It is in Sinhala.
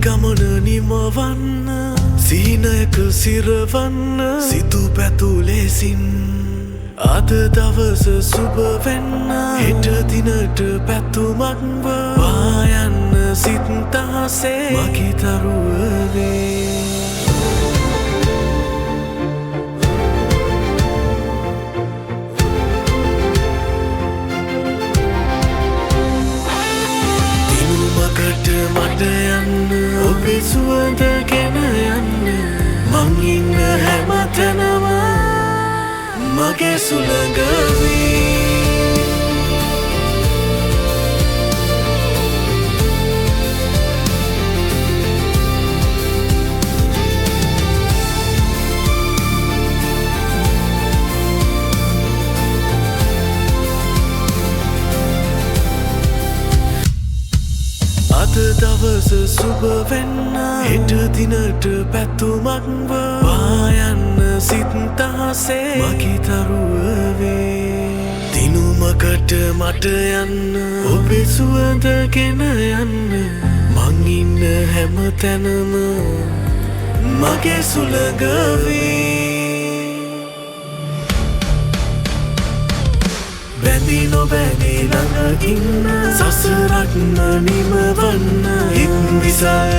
ගමන නිමවන්න සීනයක සිරවන්න සිතු පැතුලෙසින් අද දවස සුබ වෙන්න හෙට දිනට පැතුමක්ව පායන්න සිත්තහසේ මගේ තරුවවේ මට යන්න ඔබේ සුවඳ ගෙන යන්න මං ඉන්න හැම තැනම මගේ සුළඟ වී දවස සුබ වෙන්න හෙට දිනට පැතුමක්ව පායන්න සිත්තහසේ මගේ තරුවවේ දිනුමකට මට යන්න ඔබේ සුවඳ ගෙන යන්න මං ඉන්න හැම තැනම මගේ සුළඟ වී බැඳී නොබැඳී ළඟ ඉන්න සසරක්ම නිමවන්න හිත් විසය